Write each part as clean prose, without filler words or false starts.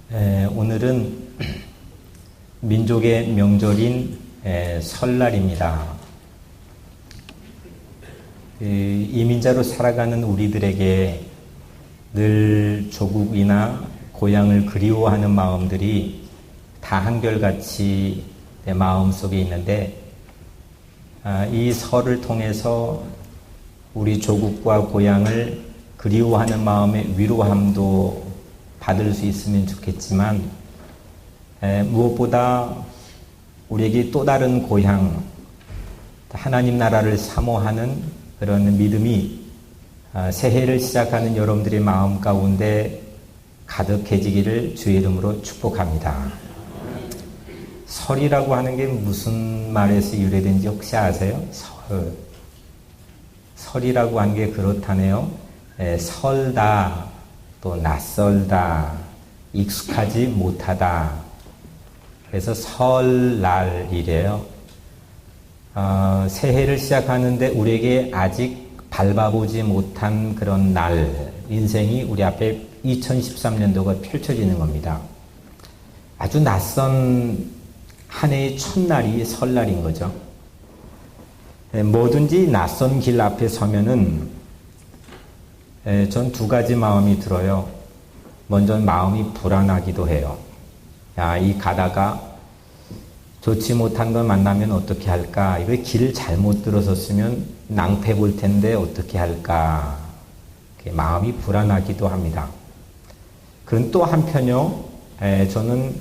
오늘은 민족의 명절인 설날입니다. 이민자로 살아가는 우리들에게 늘 조국이나 고향을 그리워하는 마음들이 다 한결같이 내 마음속에 있는데, 이 설을 통해서 우리 조국과 고향을 그리워하는 마음의 위로함도 받을 수 있으면 좋겠지만, 무엇보다 우리에게 또 다른 고향, 하나님 나라를 사모하는 그런 믿음이 새해를 시작하는 여러분들의 마음 가운데 가득해지기를 주의 이름으로 축복합니다. 설이라고 하는 게 무슨 말에서 유래된지 혹시 아세요? 설이라고 하는 게 그렇다네요. 설다, 또 낯설다, 익숙하지 못하다. 그래서 설날이래요. 새해를 시작하는데 우리에게 아직 밟아보지 못한 그런 날, 인생이 우리 앞에 2013년도가 펼쳐지는 겁니다. 아주 낯선 한 해의 첫날이 설날인 거죠. 뭐든지 낯선 길 앞에 서면은 전 두 가지 마음이 들어요. 먼저 마음이 불안하기도 해요. 이 가다가 좋지 못한 걸 만나면 어떻게 할까? 이거 길을 잘못 들어섰으면 낭패 볼 텐데 어떻게 할까? 마음이 불안하기도 합니다. 그런 또 한편요, 저는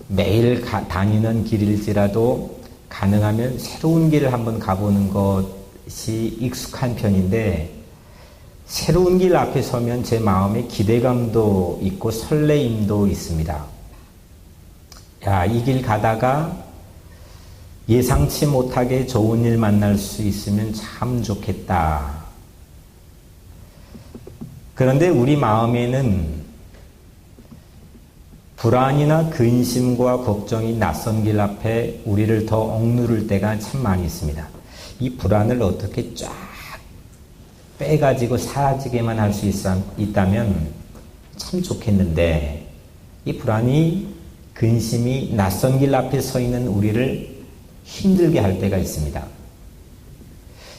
매일 다니는 길일지라도 가능하면 새로운 길을 한번 가보는 것이 익숙한 편인데, 새로운 길 앞에 서면 제 마음에 기대감도 있고 설레임도 있습니다. 이 길 가다가 예상치 못하게 좋은 일 만날 수 있으면 참 좋겠다. 그런데 우리 마음에는 불안이나 근심과 걱정이 낯선 길 앞에 우리를 더 억누를 때가 참 많이 있습니다. 이 불안을 어떻게 쫙 빼가지고 사라지게만 할 수 있다면 참 좋겠는데, 이 불안이, 근심이 낯선 길 앞에 서 있는 우리를 힘들게 할 때가 있습니다.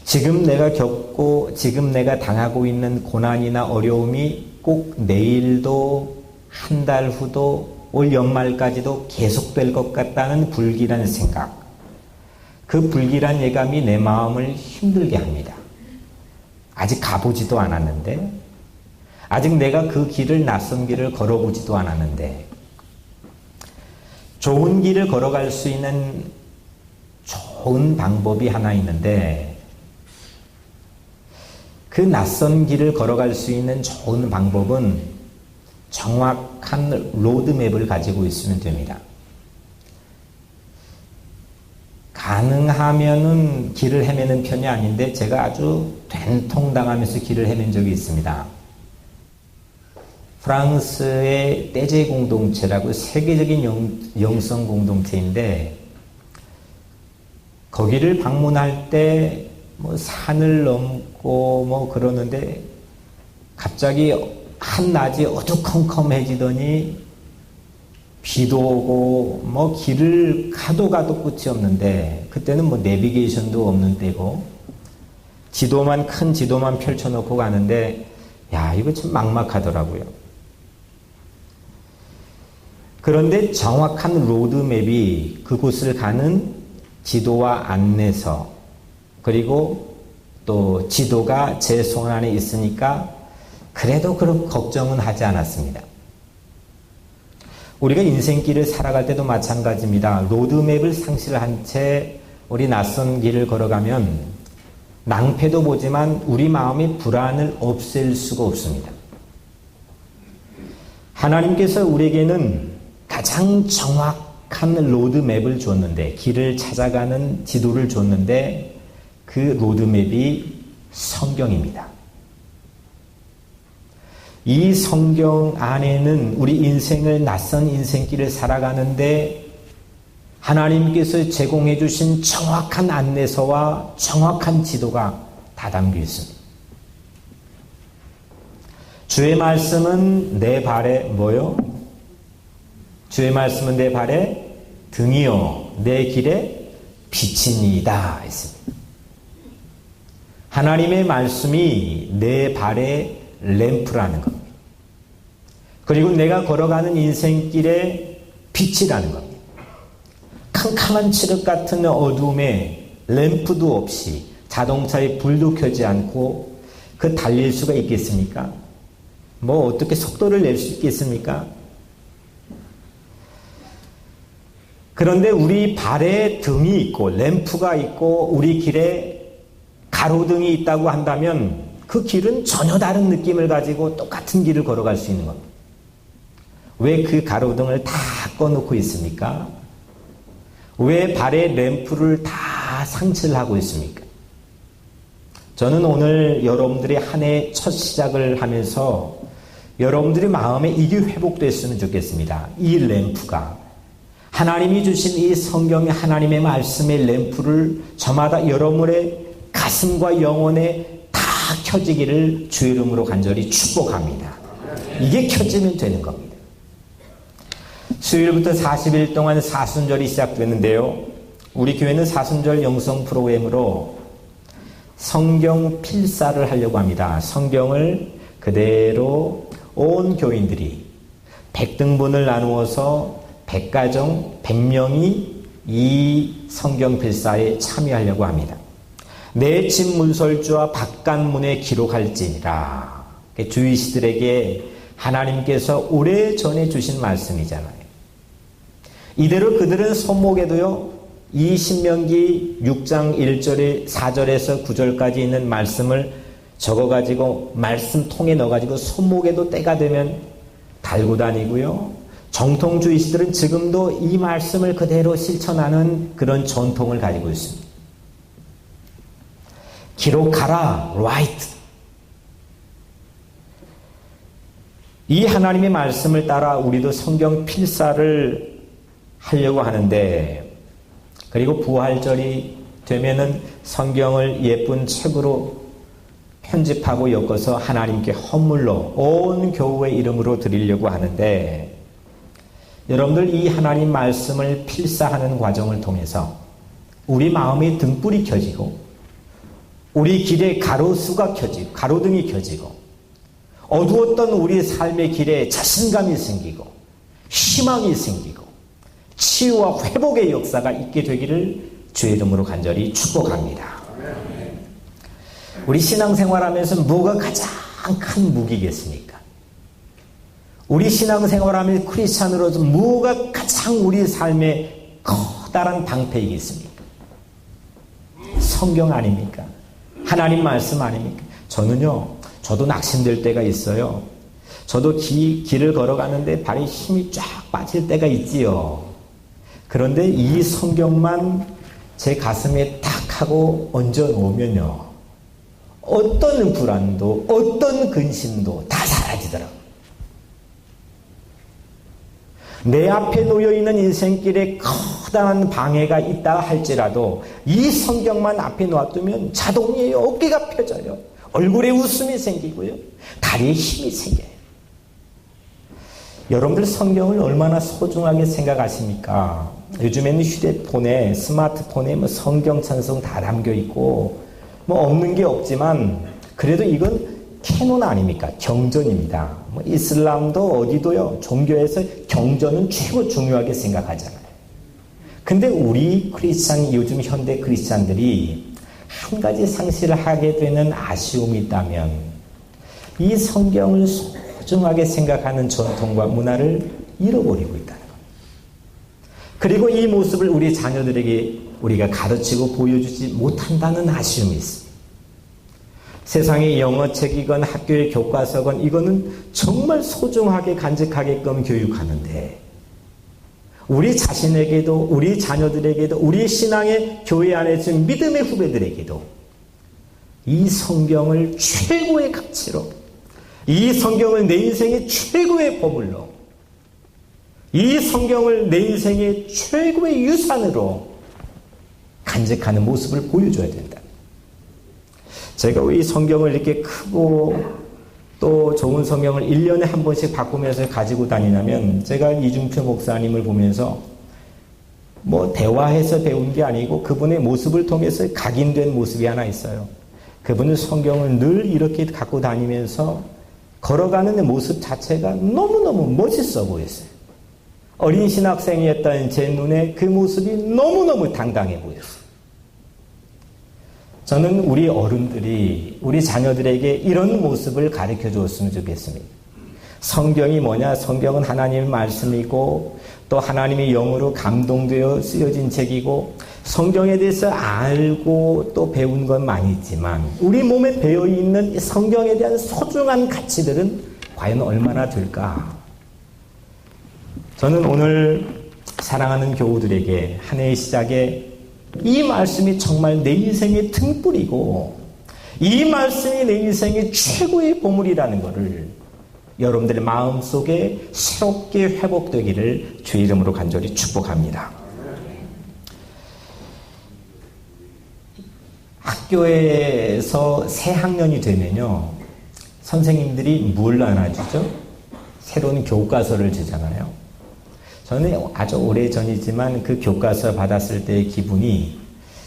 지금 내가 겪고 지금 내가 당하고 있는 고난이나 어려움이 꼭 내일도 한 달 후도 올 연말까지도 계속될 것 같다는 불길한 생각, 그 불길한 예감이 내 마음을 힘들게 합니다. 아직 가보지도 않았는데, 아직 내가 그 길을, 낯선 길을 걸어보지도 않았는데, 좋은 길을 걸어갈 수 있는 좋은 방법이 하나 있는데, 그 낯선 길을 걸어갈 수 있는 좋은 방법은 정확한 로드맵을 가지고 있으면 됩니다. 가능하면은 길을 헤매는 편이 아닌데, 제가 아주 된통당하면서 길을 헤맨 적이 있습니다. 프랑스의 떼제 공동체라고 세계적인 영성 공동체인데, 거기를 방문할 때 산을 넘고 그러는데, 갑자기 한낮이 어두컴컴해지더니 비도 오고 길을 가도 끝이 없는데, 그때는 내비게이션도 없는 때고, 큰 지도만 펼쳐놓고 가는데, 이거 참 막막하더라고요. 그런데 정확한 로드맵이 그곳을 가는 지도와 안내서, 그리고 또 지도가 제 손 안에 있으니까 그래도 그런 걱정은 하지 않았습니다. 우리가 인생길을 살아갈 때도 마찬가지입니다. 로드맵을 상실한 채 우리 낯선 길을 걸어가면 낭패도 보지만 우리 마음의 불안을 없앨 수가 없습니다. 하나님께서 우리에게는 가장 정확한 로드맵을 줬는데, 길을 찾아가는 지도를 줬는데, 그 로드맵이 성경입니다. 이 성경 안에는 우리 인생을, 낯선 인생길을 살아가는데 하나님께서 제공해 주신 정확한 안내서와 정확한 지도가 다 담겨 있습니다. 주의 말씀은 내 발에 뭐요? 주의 말씀은 내 발에 등이요 내 길에 빛이니이다 했습니다. 하나님의 말씀이 내 발에 램프라는 겁니다. 그리고 내가 걸어가는 인생길에 빛이라는 겁니다. 캄캄한 칠흑 같은 어두움에 램프도 없이 자동차에 불도 켜지 않고 그 달릴 수가 있겠습니까? 뭐 어떻게 속도를 낼 수 있겠습니까? 그런데 우리 발에 등이 있고 램프가 있고 우리 길에 가로등이 있다고 한다면 그 길은 전혀 다른 느낌을 가지고 똑같은 길을 걸어갈 수 있는 겁니다. 왜 그 가로등을 다 꺼놓고 있습니까? 왜 발에 램프를 다 상치를 하고 있습니까? 저는 오늘 여러분들이 한 해 첫 시작을 하면서 여러분들의 마음에 이게 회복됐으면 좋겠습니다. 이 램프가 하나님이 주신 이 성경의 하나님의 말씀의 램프를 저마다 여러분의 가슴과 영혼에 다 켜지기를 주의 이름으로 간절히 축복합니다. 이게 켜지면 되는 겁니다. 수요일부터 40일 동안 사순절이 시작됐는데요. 우리 교회는 사순절 영성 프로그램으로 성경 필사를 하려고 합니다. 성경을 그대로 온 교인들이 100등분을 나누어서 100가정 100명이 이 성경 필사에 참여하려고 합니다. 내 집 문설주와 바깥문에 기록할지니라. 주의시들에게 하나님께서 오래전에 주신 말씀이잖아요. 이대로 그들은 손목에도요, 이 신명기 6장 1절에 4절에서 9절까지 있는 말씀을 적어가지고 말씀통에 넣어가지고 손목에도 때가 되면 달고 다니고요. 정통주의시들은 지금도 이 말씀을 그대로 실천하는 그런 전통을 가지고 있습니다. 기록하라, write. 이 하나님의 말씀을 따라 우리도 성경 필사를 하려고 하는데, 그리고 부활절이 되면은 성경을 예쁜 책으로 편집하고 엮어서 하나님께 헌물로 온 교우의 이름으로 드리려고 하는데, 여러분들 이 하나님 말씀을 필사하는 과정을 통해서 우리 마음의 등불이 켜지고 우리 길에 가로수가 켜지고 가로등이 켜지고 어두웠던 우리 삶의 길에 자신감이 생기고 희망이 생기고 치유와 회복의 역사가 있게 되기를 주의 이름으로 간절히 축복합니다. 우리 신앙생활하면서 뭐가 가장 큰 무기겠습니까? 우리 신앙생활하면서 크리스찬으로서 뭐가 가장 우리 삶에 커다란 방패이겠습니까? 성경 아닙니까? 하나님 말씀 아닙니까? 저도 낙심될 때가 있어요. 저도 길을 걸어가는데 발에 힘이 쫙 빠질 때가 있지요. 그런데 이 성경만 제 가슴에 탁 하고 얹어 놓으면요, 어떤 불안도 어떤 근심도 다 사라지더라고요. 내 앞에 놓여있는 인생길에 커다란 방해가 있다 할지라도 이 성경만 앞에 놔두면 자동이에요. 어깨가 펴져요. 얼굴에 웃음이 생기고요. 다리에 힘이 생겨요. 여러분들 성경을 얼마나 소중하게 생각하십니까? 요즘에는 휴대폰에, 스마트폰에 성경 찬송 다 담겨 있고 없는 게 없지만 그래도 이건 캐논 아닙니까? 경전입니다. 이슬람도 어디도요, 종교에서 경전은 최고 중요하게 생각하잖아요. 근데 우리 크리스찬, 요즘 현대 크리스찬들이 한 가지 상실을 하게 되는 아쉬움이 있다면 이 성경을 소중하게 생각하는 전통과 문화를 잃어버리고 있다는 겁니다. 그리고 이 모습을 우리 자녀들에게 우리가 가르치고 보여주지 못한다는 아쉬움이 있습니다. 세상의 영어책이건 학교의 교과서건 이거는 정말 소중하게 간직하게끔 교육하는데 우리 자신에게도 우리 자녀들에게도 우리 신앙의 교회 안에 있는 믿음의 후배들에게도 이 성경을 최고의 가치로, 이 성경을 내 인생의 최고의 보물로, 이 성경을 내 인생의 최고의 유산으로 간직하는 모습을 보여줘야 된다. 제가 왜 이 성경을 이렇게 크고 또 좋은 성경을 1년에 한 번씩 바꾸면서 가지고 다니냐면 제가 이중표 목사님을 보면서 뭐 대화해서 배운 게 아니고 그분의 모습을 통해서 각인된 모습이 하나 있어요. 그분은 성경을 늘 이렇게 갖고 다니면서 걸어가는 모습 자체가 너무너무 멋있어 보였어요. 어린 신학생이었던 제 눈에 그 모습이 너무너무 당당해 보였어요. 저는 우리 어른들이 우리 자녀들에게 이런 모습을 가르쳐 주었으면 좋겠습니다. 성경이 뭐냐? 성경은 하나님의 말씀이고 또 하나님의 영으로 감동되어 쓰여진 책이고 성경에 대해서 알고 또 배운 건 많이 있지만 우리 몸에 배어있는 성경에 대한 소중한 가치들은 과연 얼마나 될까? 저는 오늘 사랑하는 교우들에게 한 해의 시작에 이 말씀이 정말 내 인생의 등불이고 이 말씀이 내 인생의 최고의 보물이라는 것을 여러분들의 마음속에 새롭게 회복되기를 주의 이름으로 간절히 축복합니다. 학교에서 새 학년이 되면요, 선생님들이 뭘 나눠주죠? 새로운 교과서를 주잖아요. 저는 아주 오래전이지만 그 교과서 받았을 때의 기분이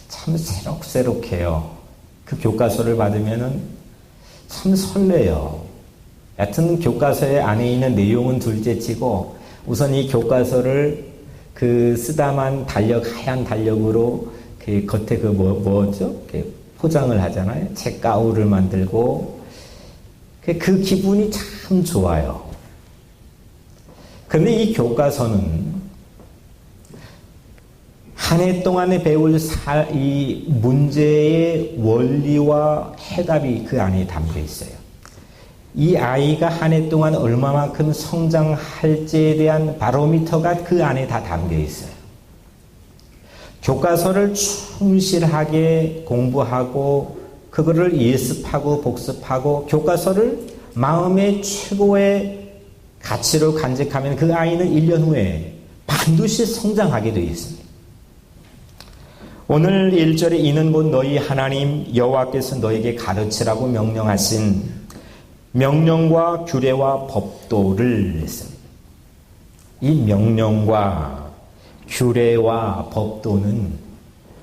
참 새록새록해요. 그 교과서를 받으면 참 설레요. 여튼 교과서에 안에 있는 내용은 둘째치고 우선 이 교과서를 그 쓰다만 하얀 달력으로 그 겉에 뭐죠? 포장을 하잖아요. 책가루를 만들고 그 기분이 참 좋아요. 근데 이 교과서는 한 해 동안에 배울 이 문제의 원리와 해답이 그 안에 담겨 있어요. 이 아이가 한 해 동안 얼마만큼 성장할지에 대한 바로미터가 그 안에 다 담겨 있어요. 교과서를 충실하게 공부하고 그거를 예습하고 복습하고 교과서를 마음의 최고의 가치로 간직하면 그 아이는 1년 후에 반드시 성장하게 되어 있습니다. 오늘 1절에 이는 곧 너희 하나님 여호와께서 너에게 가르치라고 명령하신 명령과 규례와 법도를 했습니다. 이 명령과 규례와 법도는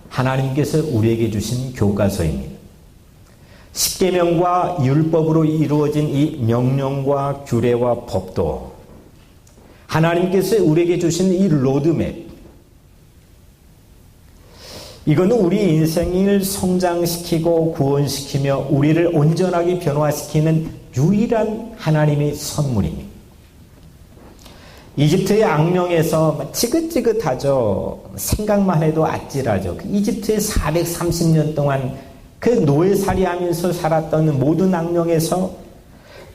하나님께서 우리에게 주신 교과서입니다. 십계명과 율법으로 이루어진 이 명령과 규례와 법도, 하나님께서 우리에게 주신 이 로드맵, 이거는 우리 인생을 성장시키고 구원시키며 우리를 온전하게 변화시키는 유일한 하나님의 선물입니다. 이집트의 악령에서 지긋지긋하죠. 생각만 해도 아찔하죠. 이집트에 430년 동안 그 노예살이하면서 살았던 모든 악령에서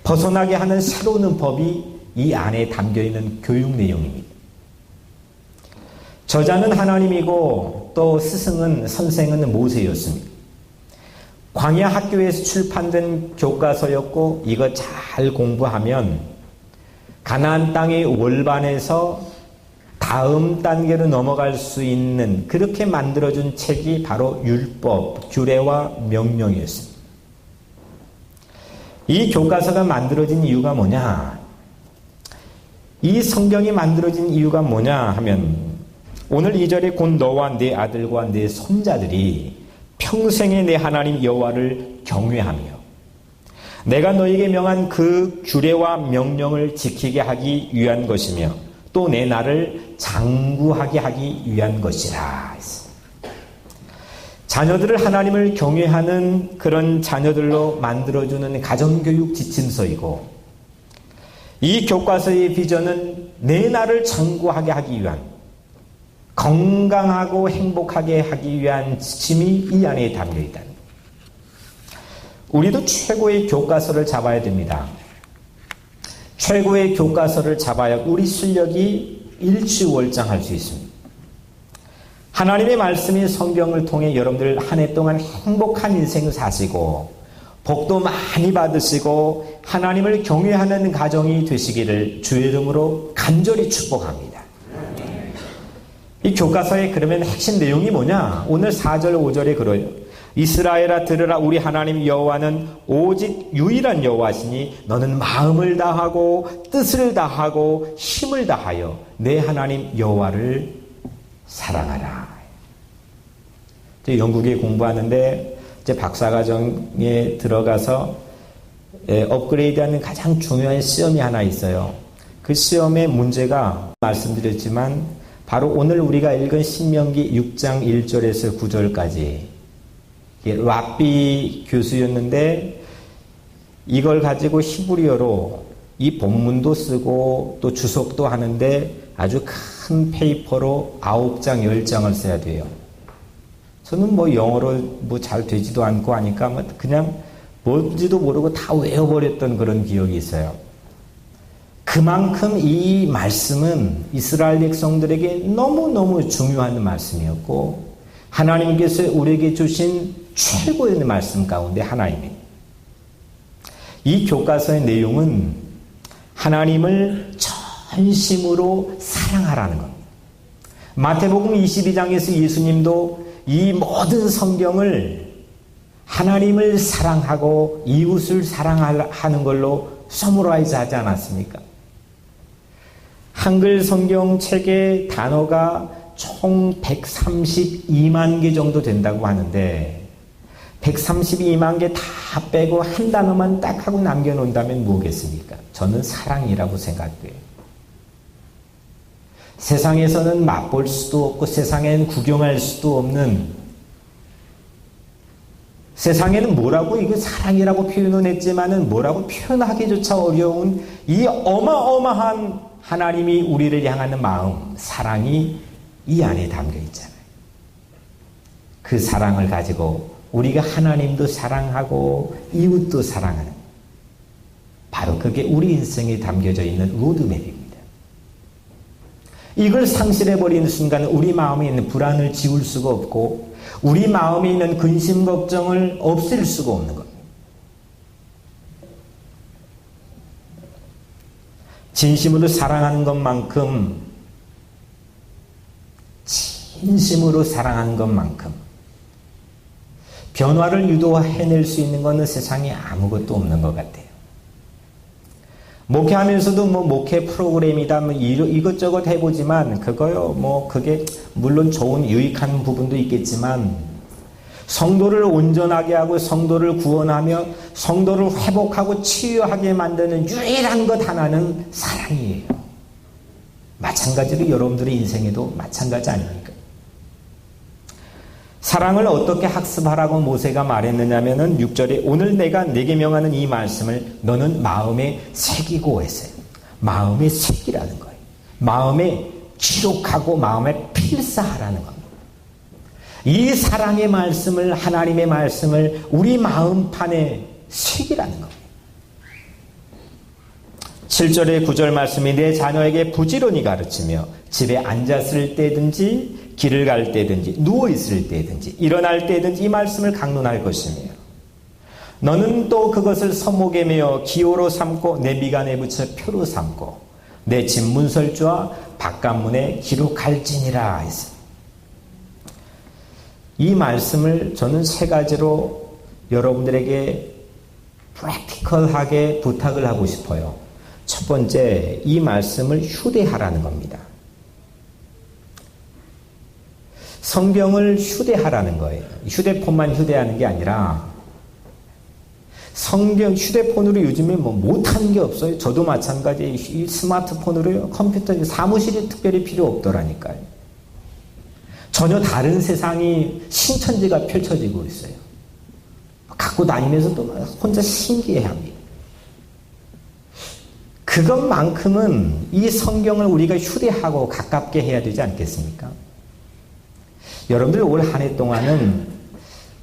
벗어나게 하는 새로운 법이 이 안에 담겨있는 교육 내용입니다. 저자는 하나님이고 또 스승은 선생은 모세였습니다. 광야 학교에서 출판된 교과서였고 이거 잘 공부하면 가나안 땅의 월반에서 다음 단계로 넘어갈 수 있는 그렇게 만들어준 책이 바로 율법, 규례와 명령이었습니다. 이 교과서가 만들어진 이유가 뭐냐? 이 성경이 만들어진 이유가 뭐냐 하면 오늘 2절에 곧 너와 네 아들과 네 손자들이 평생에 내 하나님 여호와를 경외하며 내가 너에게 명한 그 규례와 명령을 지키게 하기 위한 것이며 또 내 나를 장구하게 하기 위한 것이라. 자녀들을 하나님을 경외하는 그런 자녀들로 만들어주는 가정교육 지침서이고 이 교과서의 비전은 내 나를 장구하게 하기 위한 건강하고 행복하게 하기 위한 지침이 이 안에 담겨있다. 우리도 최고의 교과서를 잡아야 됩니다. 최고의 교과서를 잡아야 우리 실력이 일취월장할 수 있습니다. 하나님의 말씀인 성경을 통해 여러분들 한 해 동안 행복한 인생을 사시고 복도 많이 받으시고 하나님을 경외하는 가정이 되시기를 주의 이름으로 간절히 축복합니다. 이 교과서의 그러면 핵심 내용이 뭐냐? 오늘 4절 5절에 그래요. 이스라엘아 들으라. 우리 하나님 여호와는 오직 유일한 여호와시니 너는 마음을 다하고 뜻을 다하고 힘을 다하여 내 하나님 여호와를 사랑하라. 영국에 공부하는데 이제 박사과정에 들어가서 업그레이드하는 가장 중요한 시험이 하나 있어요. 그 시험의 문제가 말씀드렸지만 바로 오늘 우리가 읽은 신명기 6장 1절에서 9절까지 랍비 교수였는데 이걸 가지고 히브리어로 이 본문도 쓰고 또 주석도 하는데 아주 큰 페이퍼로 9장 10장을 써야 돼요. 저는 영어로 잘 되지도 않고 하니까 그냥 뭔지도 모르고 다 외워버렸던 그런 기억이 있어요. 그만큼 이 말씀은 이스라엘 백성들에게 너무너무 중요한 말씀이었고 하나님께서 우리에게 주신 최고의 말씀 가운데 하나입니다. 이 교과서의 내용은 하나님을 전심으로 사랑하라는 겁니다. 마태복음 22장에서 예수님도 이 모든 성경을 하나님을 사랑하고 이웃을 사랑하는 걸로 서머라이즈 하지 않았습니까? 한글 성경책의 단어가 총 132만 개 정도 된다고 하는데 132만 개 다 빼고 한 단어만 딱 하고 남겨놓는다면 뭐겠습니까? 저는 사랑이라고 생각돼요. 세상에서는 맛볼 수도 없고 세상에는 구경할 수도 없는, 세상에는 뭐라고 이거 사랑이라고 표현은 했지만은 뭐라고 표현하기조차 어려운 이 어마어마한 하나님이 우리를 향하는 마음, 사랑이 이 안에 담겨 있잖아요. 그 사랑을 가지고 우리가 하나님도 사랑하고 이웃도 사랑하는, 바로 그게 우리 인생에 담겨져 있는 로드맵입니다. 이걸 상실해버리는 순간 우리 마음에 있는 불안을 지울 수가 없고 우리 마음에 있는 근심 걱정을 없앨 수가 없는 겁니다. 진심으로 사랑하는 것만큼, 진심으로 사랑하는 것만큼 변화를 유도해낼 수 있는 것은 세상에 아무것도 없는 것 같아요. 목회하면서도 목회 프로그램이다 이것저것 해보지만 그거요 그게 물론 좋은 유익한 부분도 있겠지만 성도를 온전하게 하고 성도를 구원하며 성도를 회복하고 치유하게 만드는 유일한 것 하나는 사랑이에요. 마찬가지로 여러분들의 인생에도 마찬가지 아닙니까? 사랑을 어떻게 학습하라고 모세가 말했느냐면은 6절에 오늘 내가 네게 명하는 이 말씀을 너는 마음에 새기고 했어요. 마음에 새기라는 거예요. 마음에 기록하고 마음에 필사하라는 겁니다. 이 사랑의 말씀을, 하나님의 말씀을 우리 마음판에 새기라는 겁니다. 7절에 9절 말씀이 내 자녀에게 부지런히 가르치며 집에 앉았을 때든지 길을 갈 때든지 누워있을 때든지 일어날 때든지 이 말씀을 강론할 것이며 너는 또 그것을 서목에 메어 기호로 삼고 내 미간에 붙여 표로 삼고 내 집 문설주와 바깥문에 기록할지니라 했습니다. 이 말씀을 저는 세 가지로 여러분들에게 프랙티컬하게 부탁을 하고 싶어요. 첫 번째, 이 말씀을 휴대하라는 겁니다. 성경을 휴대하라는 거예요. 휴대폰만 휴대하는 게 아니라 성경, 휴대폰으로 요즘에 못하는 게 없어요. 저도 마찬가지. 이 스마트폰으로요, 컴퓨터, 사무실이 특별히 필요 없더라니까요. 전혀 다른 세상이 신천지가 펼쳐지고 있어요. 갖고 다니면서 또 혼자 신기해합니다. 그것만큼은 이 성경을 우리가 휴대하고 가깝게 해야 되지 않겠습니까? 여러분들 올 한 해 동안은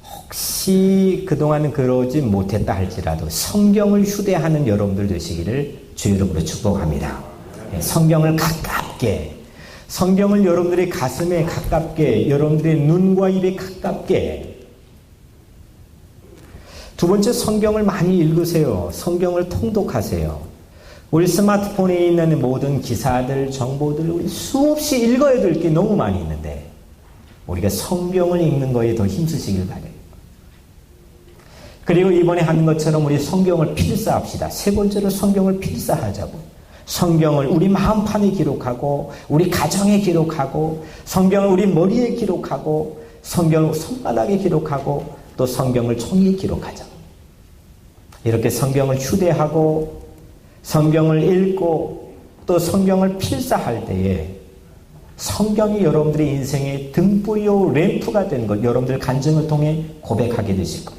혹시 그동안은 그러지 못했다 할지라도 성경을 휴대하는 여러분들 되시기를 주 이름으로 축복합니다. 성경을 가깝게, 성경을 여러분들의 가슴에 가깝게, 여러분들의 눈과 입에 가깝게. 두 번째, 성경을 많이 읽으세요. 성경을 통독하세요. 우리 스마트폰에 있는 모든 기사들, 정보들 우리 수없이 읽어야 될 게 너무 많이 있는데 우리가 성경을 읽는 거에 더 힘쓰시길 바라요. 그리고 이번에 하는 것처럼 우리 성경을 필사합시다. 세 번째로 성경을 필사하자고. 성경을 우리 마음판에 기록하고 우리 가정에 기록하고 성경을 우리 머리에 기록하고 성경을 손바닥에 기록하고 또 성경을 종이에 기록하자. 이렇게 성경을 휴대하고 성경을 읽고 또 성경을 필사할 때에 성경이 여러분들의 인생의 등불이요 램프가 된 것 여러분들 간증을 통해 고백하게 되실 거예요.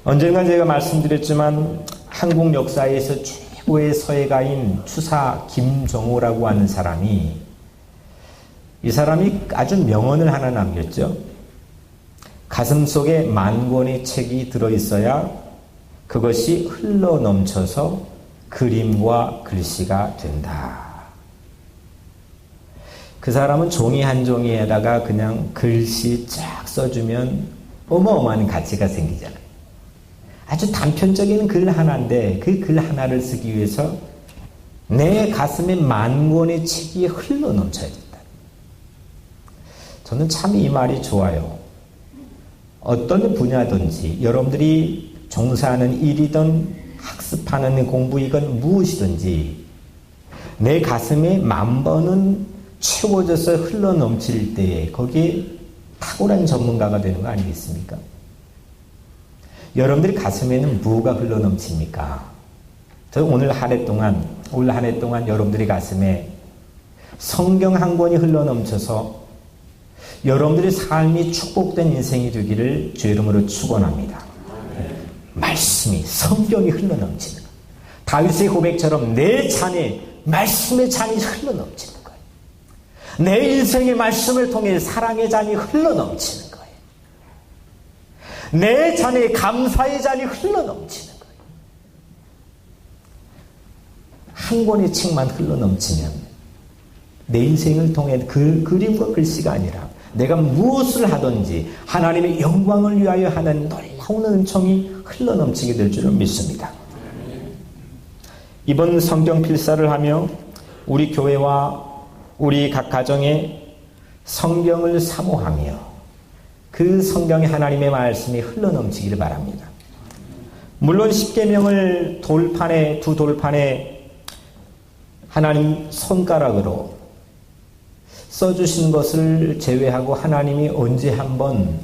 언젠가 제가 말씀드렸지만 한국 역사에서 최고의 서예가인 추사 김정호라고 하는 사람이 이 사람이 아주 명언을 하나 남겼죠. 가슴속에 10,000권의 책이 들어있어야 그것이 흘러넘쳐서 그림과 글씨가 된다. 그 사람은 종이 한 종이에다가 그냥 글씨 쫙 써주면 어마어마한 가치가 생기잖아요. 아주 단편적인 글 하나인데 그 글 하나를 쓰기 위해서 내 가슴에 10,000권의 책이 흘러넘쳐야 된다. 저는 참 이 말이 좋아요. 어떤 분야든지 여러분들이 종사하는 일이든 학습하는 공부이건 무엇이든지 내 가슴에 10,000번은 채워져서 흘러넘칠 때에 거기에 탁월한 전문가가 되는 거 아니겠습니까? 여러분들이 가슴에는 뭐가 흘러넘칩니까? 저 오늘 한 해 동안 여러분들이 가슴에 성경 한 권이 흘러넘쳐서 여러분들의 삶이 축복된 인생이 되기를 주 이름으로 축원합니다. 말씀이 성경이 흘러넘치는 것. 다윗의 고백처럼 내 잔에 말씀의 잔이 흘러넘치는 거예요. 내 인생의 말씀을 통해 사랑의 잔이 흘러넘치는 거예요. 내 잔에 감사의 잔이 흘러넘치는 거예요. 한 권의 책만 흘러넘치면 내 인생을 통해 그림과 글씨가 아니라 내가 무엇을 하든지 하나님의 영광을 위하여 하는 놀라운 은총이 흘러넘치게 될 줄을 믿습니다. 이번 성경 필사를 하며 우리 교회와 우리 각 가정에 성경을 사모하며 그 성경의 하나님의 말씀이 흘러넘치기를 바랍니다. 물론 십계명을 두 돌판에 하나님 손가락으로 써주신 것을 제외하고 하나님이 언제 한번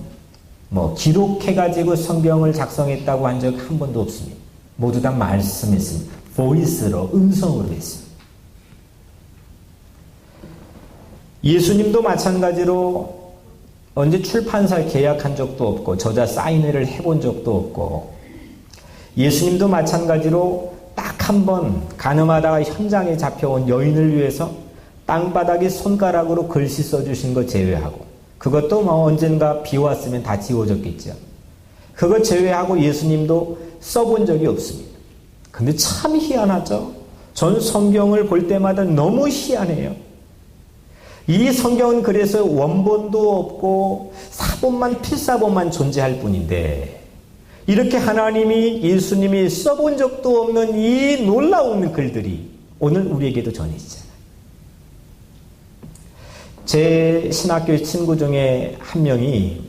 기록해가지고 성경을 작성했다고 한 적 한 번도 없습니다. 모두 다 말씀했습니다. 보이스로, 음성으로 했습니다. 예수님도 마찬가지로 언제 출판사 계약한 적도 없고 저자 사인회를 해본 적도 없고 예수님도 마찬가지로 딱 한 번 가늠하다가 현장에 잡혀온 여인을 위해서 땅바닥에 손가락으로 글씨 써주신 거 제외하고 그것도 언젠가 비 왔으면 다 지워졌겠죠. 그거 제외하고 예수님도 써본 적이 없습니다. 근데 참 희한하죠. 전 성경을 볼 때마다 너무 희한해요. 이 성경은 그래서 원본도 없고 사본만 필사본만 존재할 뿐인데 이렇게 하나님이 예수님이 써본 적도 없는 이 놀라운 글들이 오늘 우리에게도 전해지잖아요. 제 신학교 친구 중에 한 명이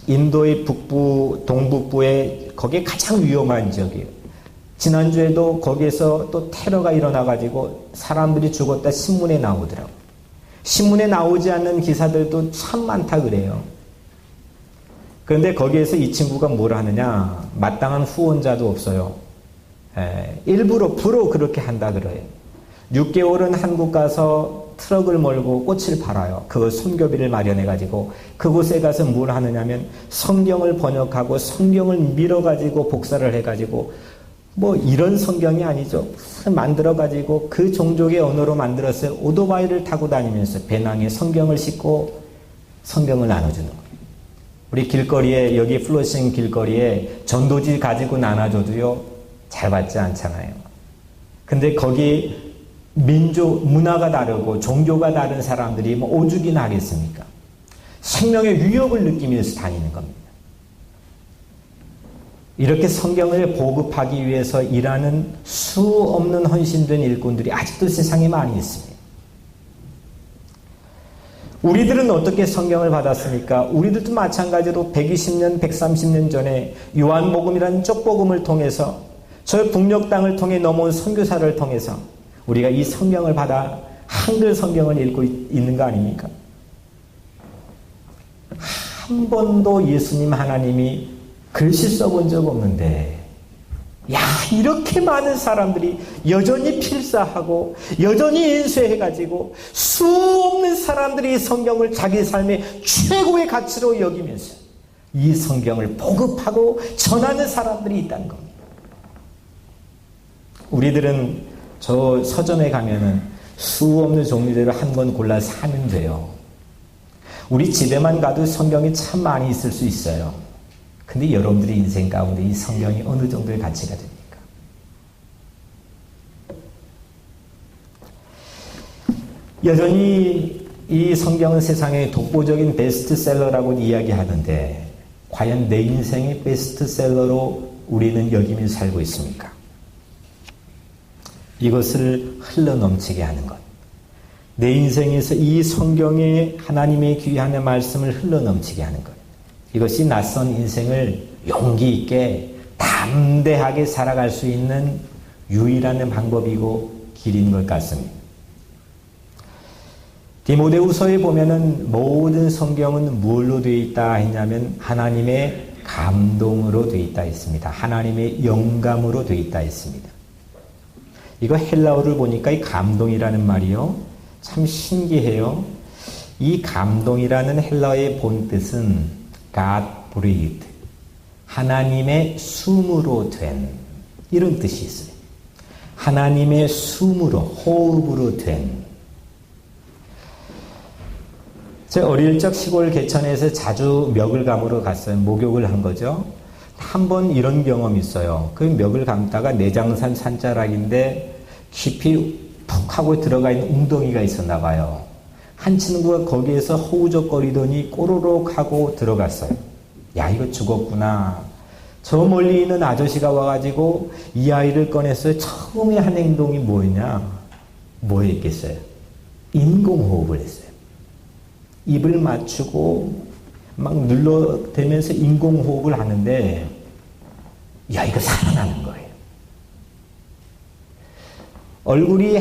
인도의 동북부에 거기에 가장 위험한 지역이에요. 지난주에도 거기에서 또 테러가 일어나가지고 사람들이 죽었다 신문에 나오더라고요. 신문에 나오지 않는 기사들도 참 많다 그래요. 그런데 거기에서 이 친구가 뭘 하느냐, 마땅한 후원자도 없어요. 일부러 그렇게 한다 그래요. 6개월은 한국 가서 트럭을 몰고 꽃을 팔아요. 그거 선교비를 마련해가지고 그곳에 가서 뭘 하느냐면 성경을 번역하고 성경을 밀어가지고 복사를 해가지고 이런 성경이 아니죠. 만들어가지고 그 종족의 언어로 만들었어요. 오토바이를 타고 다니면서 배낭에 성경을 싣고 성경을 나눠주는 거예요. 우리 길거리에 여기 플로싱 길거리에 전도지 가지고 나눠줘도요 잘 받지 않잖아요. 근데 거기 민족 문화가 다르고 종교가 다른 사람들이 오죽이나 하겠습니까? 생명의 위협을 느끼면서 다니는 겁니다. 이렇게 성경을 보급하기 위해서 일하는 수 없는 헌신된 일꾼들이 아직도 세상에 많이 있습니다. 우리들은 어떻게 성경을 받았습니까? 우리들도 마찬가지로 120년, 130년 전에 요한복음이라는 쪽복음을 통해서 저 북녘 땅을 통해 넘어온 선교사를 통해서 우리가 이 성경을 받아 한글 성경을 읽고 있는 거 아닙니까? 한 번도 예수님 하나님이 글씨 써본 적 없는데 이렇게 많은 사람들이 여전히 필사하고 여전히 인쇄해가지고 수없는 사람들이 이 성경을 자기 삶의 최고의 가치로 여기면서 이 성경을 보급하고 전하는 사람들이 있다는 겁니다. 우리들은 저 서점에 가면은 수없는 종류대로 한 권 골라 사면 돼요. 우리 집에만 가도 성경이 참 많이 있을 수 있어요. 근데 여러분들의 인생 가운데 이 성경이 어느 정도의 가치가 됩니까? 여전히 이 성경은 세상의 독보적인 베스트셀러라고 이야기하는데 과연 내 인생의 베스트셀러로 우리는 여기면서 살고 있습니까? 이것을 흘러넘치게 하는 것. 내 인생에서 이 성경의 하나님의 귀한 말씀을 흘러넘치게 하는 것. 이것이 낯선 인생을 용기 있게 담대하게 살아갈 수 있는 유일한 방법이고 길인 것 같습니다. 디모데후서에 보면은 모든 성경은 무엇로 되어 있다 했냐면 하나님의 감동으로 되어 있다 했습니다. 하나님의 영감으로 되어 있다 했습니다. 이거 헬라어를 보니까 이 감동이라는 말이요, 참 신기해요. 이 감동이라는 헬라어의 본뜻은 God breathed, 하나님의 숨으로 된, 이런 뜻이 있어요. 하나님의 숨으로, 호흡으로 된. 제가 어릴 적 시골 개천에서 자주 멱을 감으러 갔어요. 목욕을 한 거죠. 한 번 이런 경험이 있어요. 그 멱을 감다가 내장산 산자락인데 깊이 푹 하고 들어가 있는 웅덩이가 있었나 봐요. 한 친구가 거기에서 허우적거리더니 꼬르륵 하고 들어갔어요. 야, 이거 죽었구나. 저 멀리 있는 아저씨가 와가지고 이 아이를 꺼냈어요. 처음에 한 행동이 뭐였냐? 뭐 했겠어요? 인공호흡을 했어요. 입을 맞추고 막 눌러대면서 인공호흡을 하는데, 야, 이거 살아나는 거예요. 얼굴이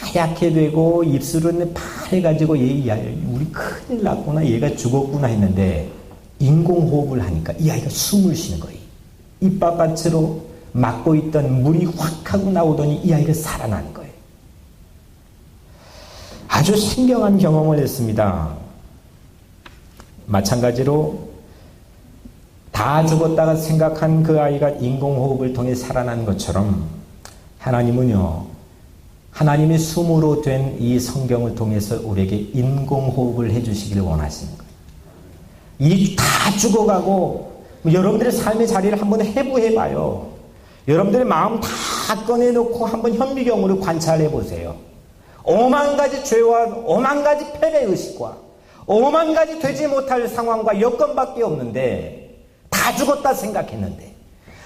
하얗게 되고 입술은 파래가지고 야, 우리 큰일 났구나, 얘가 죽었구나 했는데 인공호흡을 하니까 이 아이가 숨을 쉬는 거예요. 입 바깥으로 막고 있던 물이 확 하고 나오더니 이 아이가 살아나는 거예요. 아주 생경한 경험을 했습니다. 마찬가지로 다 죽었다가 생각한 그 아이가 인공호흡을 통해 살아난 것처럼 하나님은요, 하나님의 숨으로 된 이 성경을 통해서 우리에게 인공호흡을 해주시기를 원하시는 거예요. 이 다 죽어가고 여러분들의 삶의 자리를 한번 해부해봐요. 여러분들의 마음 다 꺼내놓고 한번 현미경으로 관찰해보세요. 오만 가지 죄와 오만 가지 패배의식과 오만 가지 되지 못할 상황과 여건밖에 없는데 다 죽었다 생각했는데,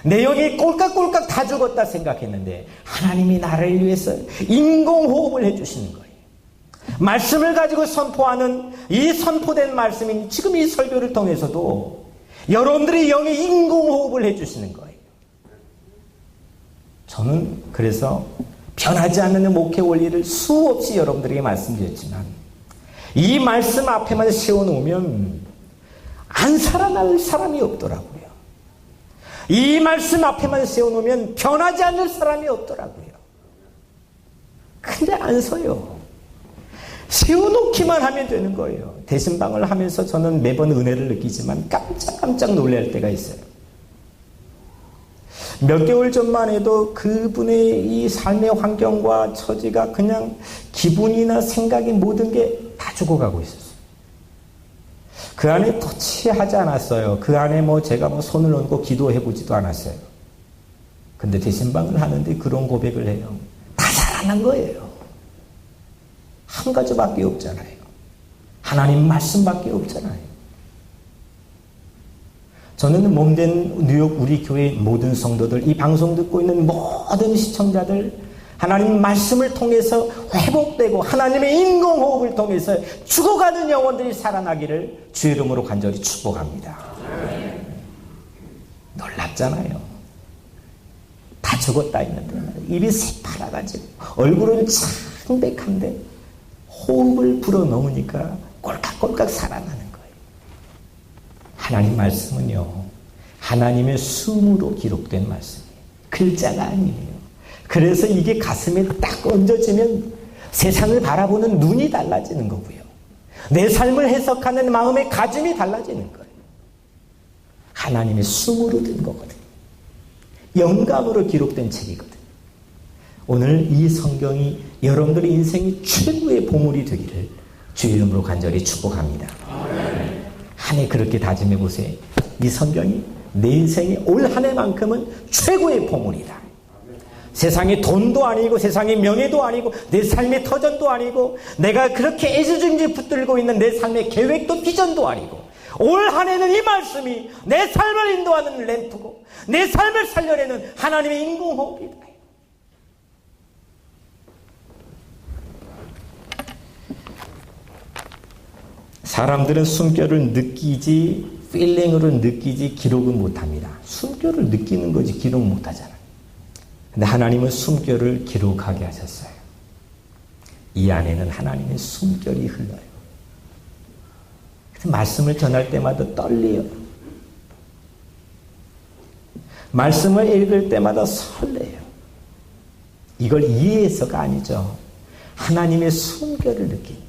내 영이 꼴깍꼴깍 다 죽었다 생각했는데 하나님이 나를 위해서 인공호흡을 해주시는 거예요. 말씀을 가지고 선포하는 이 선포된 말씀이 지금 이 설교를 통해서도 여러분들의 영에 인공호흡을 해주시는 거예요. 저는 그래서 변하지 않는 목회 원리를 수없이 여러분들에게 말씀드렸지만 이 말씀 앞에만 세워놓으면 안 살아날 사람이 없더라고요. 이 말씀 앞에만 세워놓으면 변하지 않을 사람이 없더라고요. 근데 안 서요. 세워놓기만 하면 되는 거예요. 대신방을 하면서 저는 매번 은혜를 느끼지만 깜짝깜짝 놀랄 때가 있어요. 몇 개월 전만 해도 그분의 이 삶의 환경과 처지가 그냥 기분이나 생각이 모든 게 다 죽어가고 있었어요. 그 안에 터치하지 않았어요. 그 안에 제가 손을 얹고 기도해보지도 않았어요. 근데 대신방을 하는데 그런 고백을 해요. 다 살아난 거예요. 한 가지밖에 없잖아요. 하나님 말씀밖에 없잖아요. 저는 몸된 뉴욕 우리 교회 모든 성도들, 이 방송 듣고 있는 모든 시청자들 하나님 말씀을 통해서 회복되고 하나님의 인공호흡을 통해서 죽어가는 영혼들이 살아나기를 주의 이름으로 간절히 축복합니다. 놀랍잖아요. 다 죽었다 했는데 입이 새파라가지고 얼굴은 창백한데 호흡을 불어넣으니까 꼴깍꼴깍 살아나는 거예요. 하나님 말씀은요, 하나님의 숨으로 기록된 말씀이에요. 글자가 아니에요. 그래서 이게 가슴에 딱 얹어지면 세상을 바라보는 눈이 달라지는 거고요. 내 삶을 해석하는 마음의 가짐이 달라지는 거예요. 하나님의 숨으로 든 거거든요. 영감으로 기록된 책이거든요. 오늘 이 성경이 여러분들의 인생의 최고의 보물이 되기를 주의 이름으로 간절히 축복합니다. 한 해 그렇게 다짐해 보세요. 이 성경이 내 인생의 올 한 해만큼은 최고의 보물이다. 세상의 돈도 아니고 세상의 명예도 아니고 내 삶의 터전도 아니고 내가 그렇게 애지중지 붙들고 있는 내 삶의 계획도 비전도 아니고 올 한 해는 이 말씀이 내 삶을 인도하는 램프고 내 삶을 살려내는 하나님의 인공호흡이다. 사람들은 숨결을 느끼지 필링으로 느끼지 기록은 못합니다. 숨결을 느끼는 거지 기록 못하잖아요. 근데 하나님은 숨결을 기록하게 하셨어요. 이 안에는 하나님의 숨결이 흘러요. 그래서 말씀을 전할 때마다 떨려요. 말씀을 읽을 때마다 설레요. 이걸 이해해서가 아니죠. 하나님의 숨결을 느끼니까.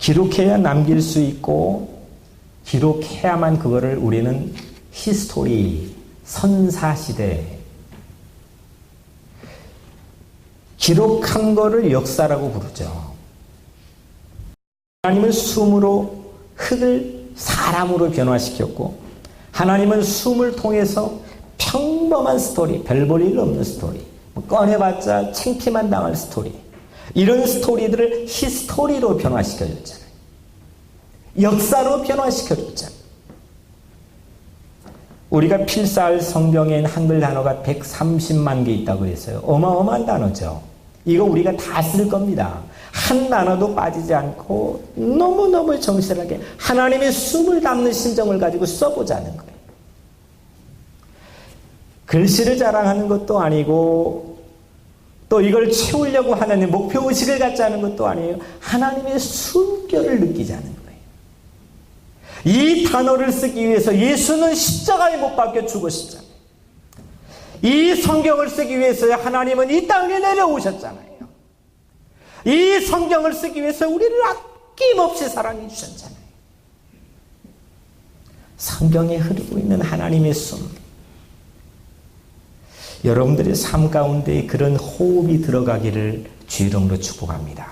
기록해야 남길 수 있고 기록해야만 그거를 우리는 히스토리, 선사시대, 기록한 거를 역사라고 부르죠. 하나님은 숨으로 흙을 사람으로 변화시켰고 하나님은 숨을 통해서 평범한 스토리, 별 볼 일 없는 스토리, 꺼내봤자 창피만 당할 스토리, 이런 스토리들을 히스토리로 변화시켜줬잖아요. 역사로 변화시켜줬잖아요. 우리가 필사할 성경엔 한글 단어가 130만 개 있다고 했어요. 어마어마한 단어죠. 이거 우리가 다 쓸 겁니다. 한 단어도 빠지지 않고 너무너무 정실하게 하나님의 숨을 담는 심정을 가지고 써보자는 거예요. 글씨를 자랑하는 것도 아니고 또 이걸 채우려고 하는 목표의식을 갖지 않은 것도 아니에요. 하나님의 숨결을 느끼자는 거예요. 이 단어를 쓰기 위해서 예수는 십자가에 못 박혀 죽으셨잖아요. 이 성경을 쓰기 위해서 하나님은 이 땅에 내려오셨잖아요. 이 성경을 쓰기 위해서 우리를 아낌없이 사랑해 주셨잖아요. 성경에 흐르고 있는 하나님의 숨, 여러분들의 삶 가운데 그런 호흡이 들어가기를 주 이름으로 축복합니다.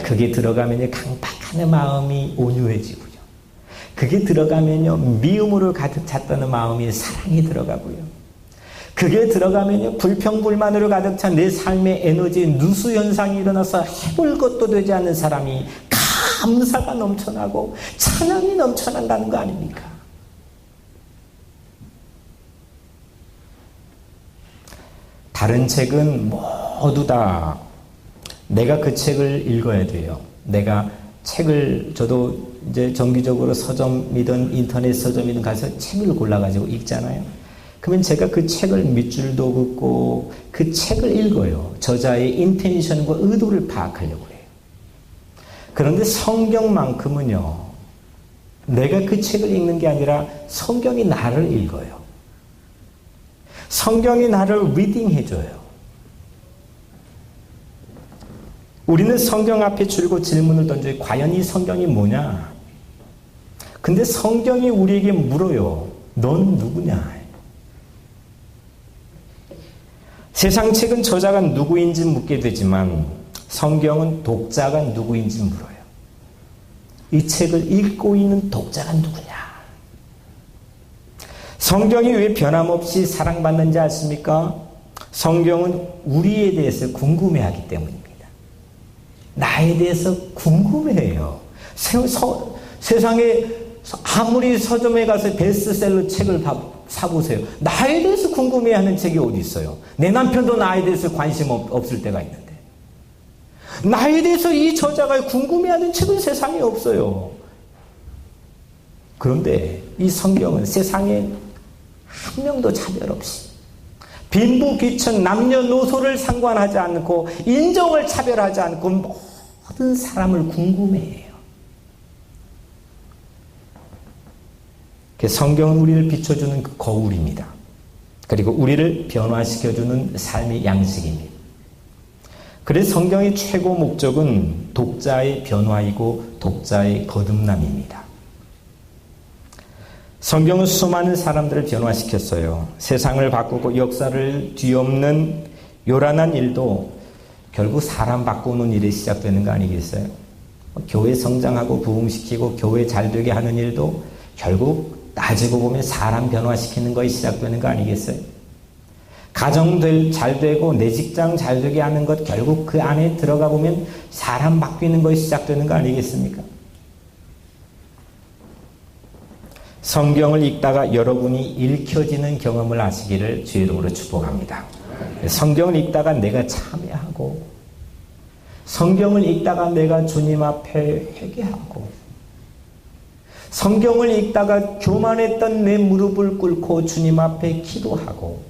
그게 들어가면요 강박하는 마음이 온유해지고요. 그게 들어가면요 미움으로 가득 찼다는 마음이 사랑이 들어가고요. 그게 들어가면요 불평불만으로 가득 찬 내 삶의 에너지 누수 현상이 일어나서 해볼 것도 되지 않는 사람이 감사가 넘쳐나고 찬양이 넘쳐난다는 거 아닙니까? 다른 책은 모두 다 내가 그 책을 읽어야 돼요. 내가 책을 저도 이제 정기적으로 서점이든 인터넷 서점이든 가서 책을 골라가지고 읽잖아요. 그러면 제가 그 책을 밑줄도 긋고 그 책을 읽어요. 저자의 인텐션과 의도를 파악하려고 해요. 그런데 성경만큼은요, 내가 그 책을 읽는 게 아니라 성경이 나를 읽어요. 성경이 나를 리딩해줘요. 우리는 성경 앞에 줄고 질문을 던져요. 과연 이 성경이 뭐냐? 근데 성경이 우리에게 물어요. 넌 누구냐? 세상 책은 저자가 누구인지 묻게 되지만 성경은 독자가 누구인지 물어요. 이 책을 읽고 있는 독자가 누구냐? 성경이 왜 변함없이 사랑받는지 아십니까? 성경은 우리에 대해서 궁금해하기 때문입니다. 나에 대해서 궁금해해요. 세상에 아무리 서점에 가서 베스트셀러 책을 사보세요. 나에 대해서 궁금해하는 책이 어디 있어요? 내 남편도 나에 대해서 관심 없을 때가 있는데, 나에 대해서 이 저자가 궁금해하는 책은 세상에 없어요. 그런데 이 성경은 세상에 한 명도 차별 없이, 빈부 귀천 남녀노소를 상관하지 않고, 인종을 차별하지 않고 모든 사람을 궁금해해요. 성경은 우리를 비춰주는 그 거울입니다. 그리고 우리를 변화시켜주는 삶의 양식입니다. 그래서 성경의 최고 목적은 독자의 변화이고 독자의 거듭남입니다. 성경은 수많은 사람들을 변화시켰어요. 세상을 바꾸고 역사를 뒤엎는 요란한 일도 결국 사람 바꾸는 일이 시작되는 거 아니겠어요? 교회 성장하고 부흥시키고 교회 잘되게 하는 일도 결국 따지고 보면 사람 변화시키는 것이 시작되는 거 아니겠어요? 가정 잘되고 내 직장 잘되게 하는 것, 결국 그 안에 들어가 보면 사람 바뀌는 것이 시작되는 거 아니겠습니까? 성경을 읽다가 여러분이 읽혀지는 경험을 하시기를 주의 이름으로 축복합니다. 성경을 읽다가 내가 참여하고, 성경을 읽다가 내가 주님 앞에 회개하고, 성경을 읽다가 교만했던 내 무릎을 꿇고 주님 앞에 기도하고,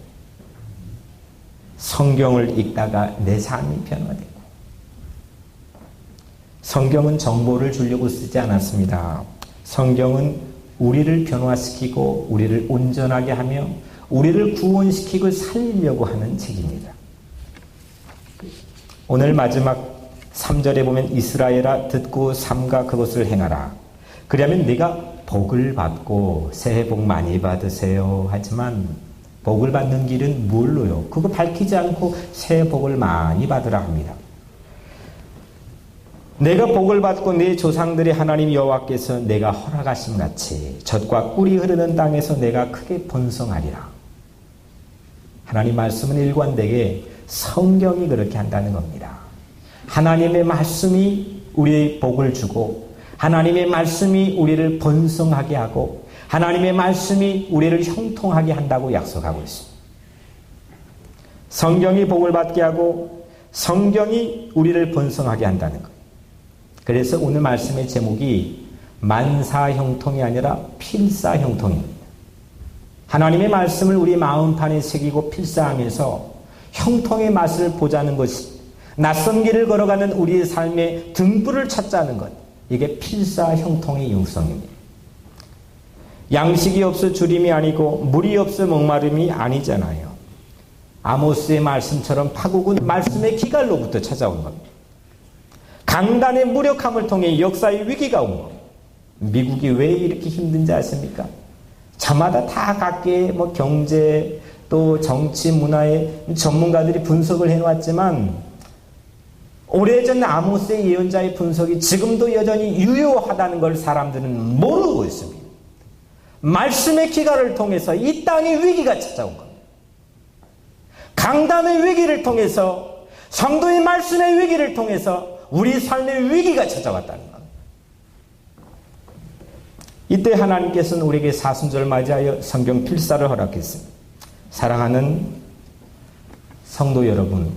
성경을 읽다가 내 삶이 변화되고. 성경은 정보를 주려고 쓰지 않았습니다. 성경은 우리를 변화시키고 우리를 온전하게 하며 우리를 구원시키고 살리려고 하는 책입니다. 오늘 마지막 3절에 보면 이스라엘아 듣고 삼가 그것을 행하라. 그러면 네가 복을 받고 새해 복 많이 받으세요. 하지만 복을 받는 길은 뭘로요? 그거 밝히지 않고 새해 복을 많이 받으라 합니다. 내가 복을 받고 네 조상들이 하나님 여호와께서 내가 허락하신 같이 젖과 꿀이 흐르는 땅에서 내가 크게 번성하리라. 하나님 말씀은 일관되게 성경이 그렇게 한다는 겁니다. 하나님의 말씀이 우리의 복을 주고, 하나님의 말씀이 우리를 번성하게 하고, 하나님의 말씀이 우리를 형통하게 한다고 약속하고 있습니다. 성경이 복을 받게 하고 성경이 우리를 번성하게 한다는 것. 그래서 오늘 말씀의 제목이 만사형통이 아니라 필사형통입니다. 하나님의 말씀을 우리 마음판에 새기고 필사하면서 형통의 맛을 보자는 것이, 낯선 길을 걸어가는 우리의 삶의 등불을 찾자는 것, 이게 필사형통의 육성입니다. 양식이 없어 주림이 아니고 물이 없어 목마름이 아니잖아요. 아모스의 말씀처럼 파국은 말씀의 기갈로부터 찾아온 겁니다. 강단의 무력함을 통해 역사의 위기가 온 겁니다. 미국이 왜 이렇게 힘든지 아십니까? 저마다 다 각계의 경제 또 정치 문화의 전문가들이 분석을 해놓았지만, 오래전 아모스의 예언자의 분석이 지금도 여전히 유효하다는 걸 사람들은 모르고 있습니다. 말씀의 기갈을 통해서 이 땅의 위기가 찾아온 겁니다. 강단의 위기를 통해서, 성도의 말씀의 위기를 통해서 우리 삶의 위기가 찾아왔다는 겁니다. 이때 하나님께서는 우리에게 사순절 맞이하여 성경 필사를 허락했습니다. 사랑하는 성도 여러분,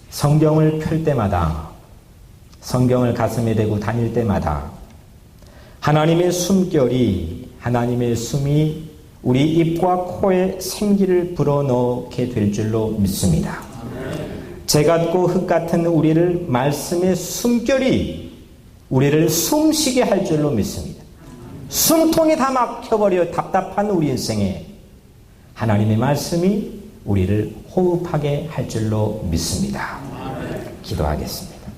성경을 펼 때마다, 성경을 가슴에 대고 다닐 때마다 하나님의 숨결이, 하나님의 숨이 우리 입과 코에 생기를 불어넣게 될 줄로 믿습니다. 재 같고 흙 같은 우리를 말씀의 숨결이 우리를 숨쉬게 할 줄로 믿습니다. 숨통이 다 막혀버려 답답한 우리 인생에 하나님의 말씀이 우리를 호흡하게 할 줄로 믿습니다. 기도하겠습니다.